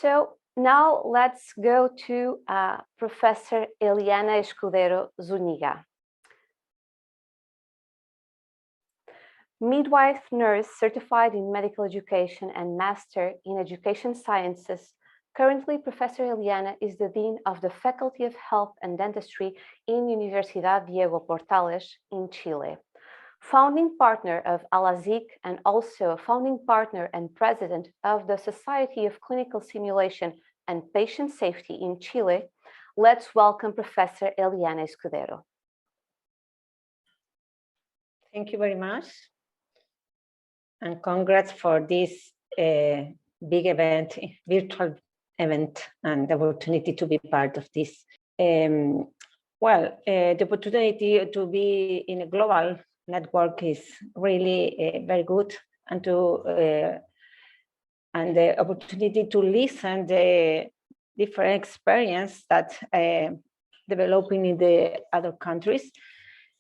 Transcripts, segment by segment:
So now let's go to Professor Eliana Escudero Zuniga. Midwife nurse certified in medical education and master in education sciences. Currently, Professor Eliana is the Dean of the Faculty of Health and Dentistry in Universidad Diego Portales in Chile. Founding partner of ALASIC and also a founding partner and president of the Society of Clinical Simulation and Patient Safety in Chile, let's welcome Professor Eliana Escudero. Thank you very much. And congrats for this big event, virtual event, and the opportunity to be part of this. The opportunity to be in a global network is really very good, and the opportunity to listen the different experience that developing in the other countries.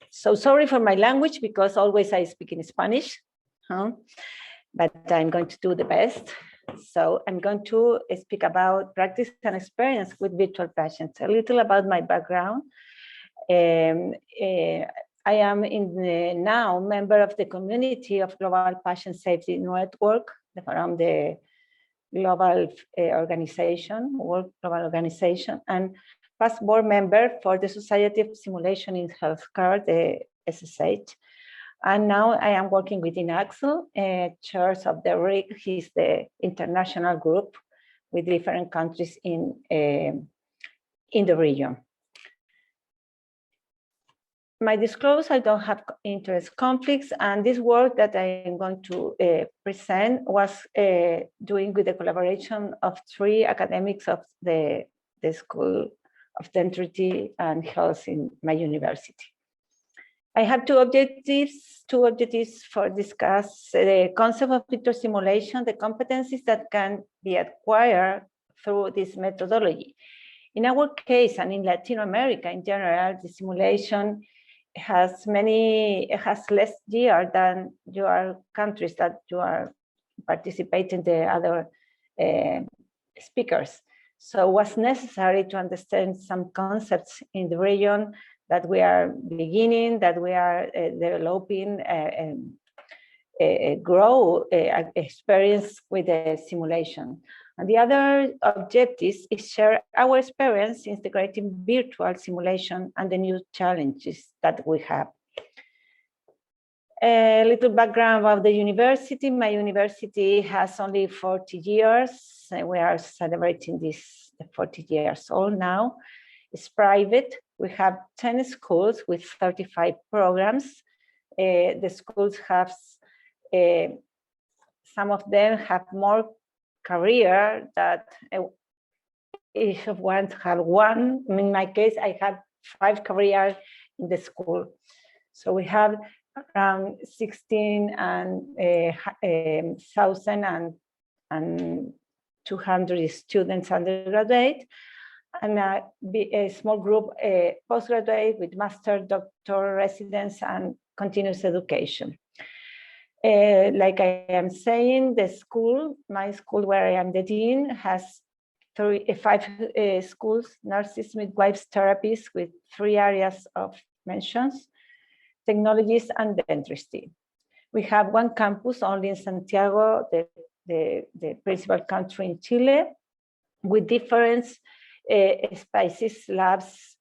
So sorry for my language, because always I speak in Spanish, but I'm going to do the best. So I'm going to speak about practice and experience with virtual patients. A little about my background. I am now member of the community of Global Patient Safety Network from the global organization, World Global Organization, and past board member for the Society of Simulation in Healthcare, the SSH. And now I am working within Axel, chairs of the RIG. He's the international group with different countries in the region. My disclosure, I don't have interest conflicts, and this work that I am going to present was doing with the collaboration of 3 academics of the School of Dentistry and Health in my university. I have two objectives for discuss the concept of virtual simulation, the competencies that can be acquired through this methodology. In our case, and in Latin America in general, the simulation has less year than your countries that you are participating the other speakers. So it was necessary to understand some concepts in the region that we are beginning, that we are developing grow experience with the simulation. And the other objective is share our experience integrating virtual simulation and the new challenges that we have. A little background about the university. My university has only 40 years. We are celebrating this 40 years old now. It's private. We have 10 schools with 35 programs. The schools have, some of them have more career that each of one have one. In my case, I have 5 careers in the school. So we have around 16,200 students undergraduate, and a small group postgraduate with master, doctor, residence, and continuous education. Like I am saying, the school, my school where I am the dean, has 5 schools, nurses, midwives, therapists, with 3 areas of mentions, technologies, and dentistry. We have 1 campus only in Santiago, the principal country in Chile, with different spaces, labs,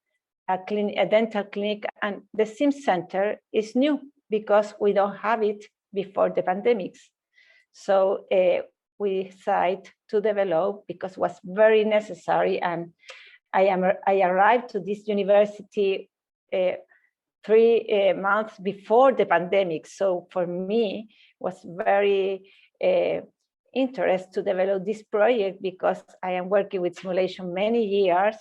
a dental clinic, and the SIM center is new because we don't have it before the pandemics. So we decided to develop because it was very necessary, and I arrived to this university 3 months before the pandemic. So for me, it was very interesting to develop this project because I am working with simulation many years.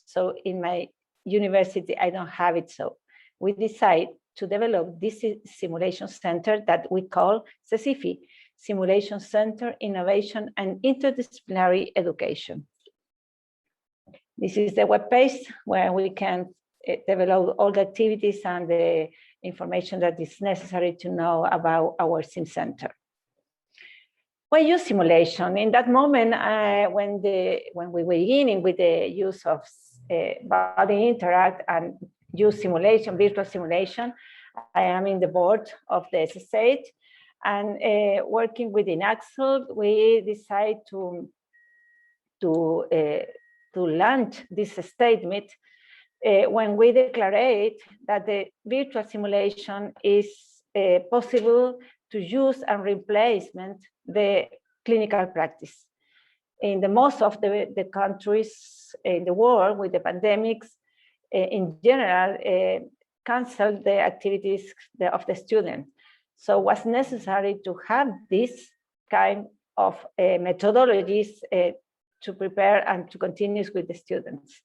So in my university, I don't have it. So we decided to develop this simulation center that we call CECIFI, Simulation Center, Innovation and Interdisciplinary Education. This is the webpage where we can develop all the activities and the information that is necessary to know about our SIM Center. we use simulation. In that moment, when we were beginning with the use of body interact and use simulation, virtual simulation, I am in the board of the SSH, and working within Axel, we decide to launch this statement when we declared that the virtual simulation is possible to use and replacement the clinical practice. In the most of the countries in the world with the pandemics, in general, canceled the activities of the students. So it was necessary to have this kind of methodologies to prepare and to continue with the students.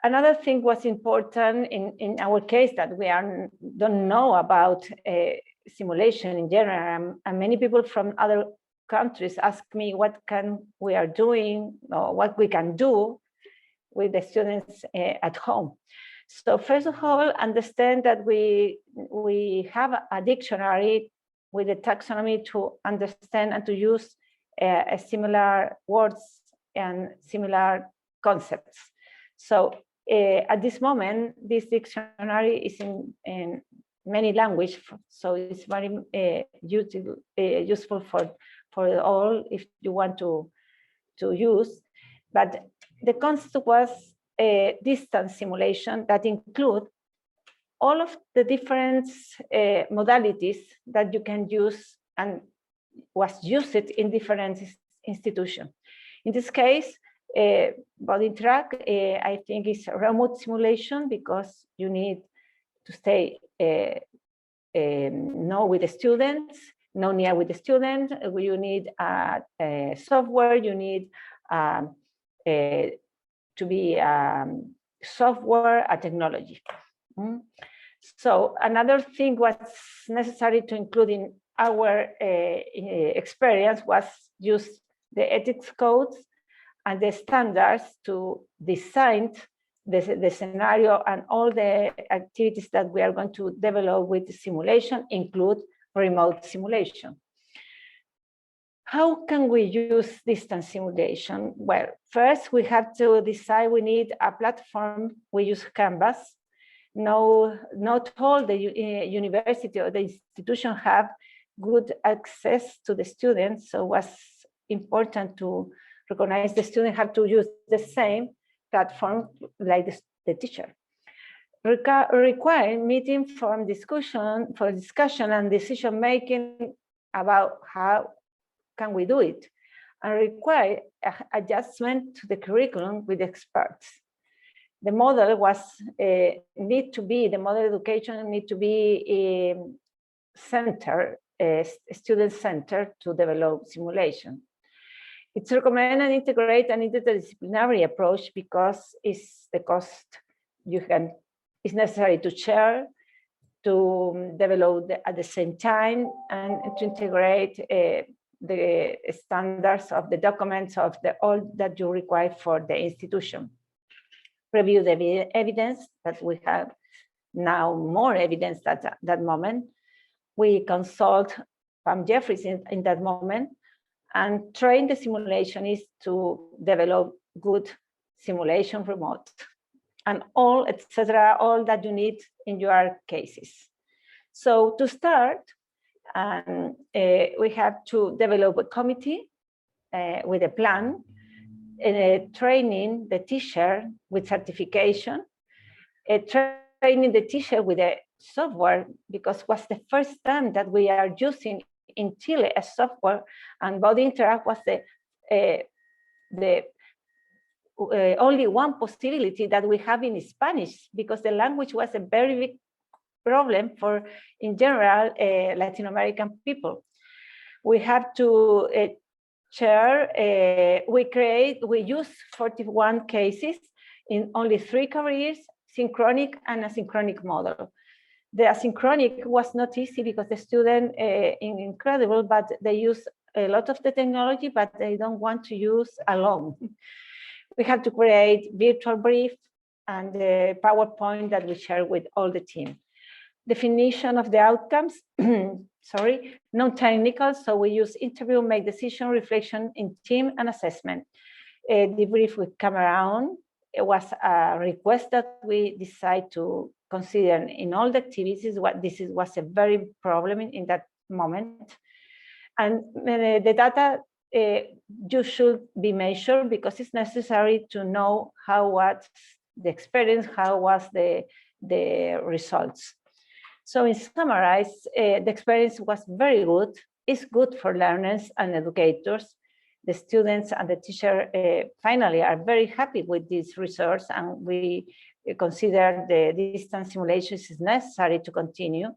Another thing was important in our case that we don't know about simulation in general, and many people from other countries ask me what we are doing or what we can do with the students at home. So first of all, understand that we have a dictionary with a taxonomy to understand and to use similar words and similar concepts. So at this moment, this dictionary is in many languages, so it's very useful for all if you want to use. But the concept was a distance simulation that include all of the different modalities that you can use and was used in different institutions. In this case, body track, I think is a remote simulation because you need to stay no with the students, no near with the students. You need software, you need to be software, a technology. So another thing was necessary to include in our experience was use the ethics codes and the standards to design the scenario, and all the activities that we are going to develop with the simulation include remote simulation. How can we use distance simulation? Well, first we have to decide we need a platform. We use Canvas. No, not all the university or the institution have good access to the students, so it was important to recognize the students have to use the same platform like the teacher. Require meeting for discussion and decision making about how can we do it, and require adjustment to the curriculum with experts. The model was the model education need to be student-centered to develop simulation. It's recommended and integrate an interdisciplinary approach because it's the cost it's necessary to share, to develop at the same time, and to integrate the standards of the documents of all that you require for the institution. Review the evidence that we have now, more evidence at that moment. We consult Pam Jeffries in that moment, and train the simulationists to develop good simulation remote and all, etc., all that you need in your cases. So to start, we have to develop a committee with a plan, training the teacher with certification, training the teacher with a software, because it was the first time that we are using in Chile a software, and Body Interact was the only one possibility that we have in Spanish, because the language was a very big problem for, in general, Latin American people. We have to share, we use 41 cases in only 3 careers, synchronic and asynchronic model. The asynchronic was not easy because the student, incredible, but they use a lot of the technology, but they don't want to use alone. We have to create virtual brief and the PowerPoint that we share with all the team. Definition of the outcomes, sorry, non-technical, so we use interview, make decision, reflection in team, and assessment. Debrief with camera on. It was a request that we decided to consider in all the activities. Was a very problem in that moment. And the data you should be measured because it's necessary to know how was the experience, how was the results. So in summarize, the experience was very good. It's good for learners and educators. The students and the teacher finally are very happy with this resource, and we consider the distance simulations is necessary to continue.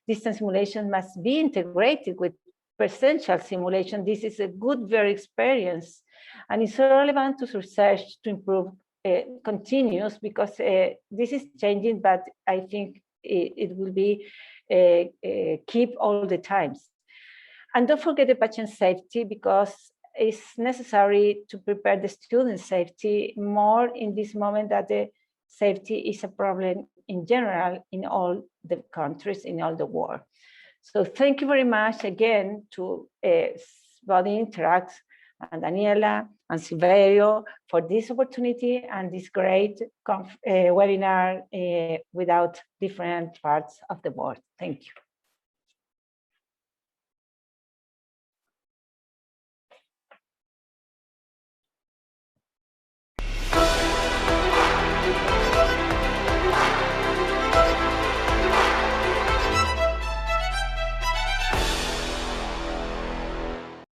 Distance simulation must be integrated with presential simulation. This is a good, very experience, and it's relevant to research to improve continuous because this is changing, but I think it will be keep all the times. And don't forget the patient safety because it's necessary to prepare the student safety more in this moment that the safety is a problem in general in all the countries, in all the world. So thank you very much again to Body Interacts and Daniela and Silverio for this opportunity and this great webinar without different parts of the world. Thank you.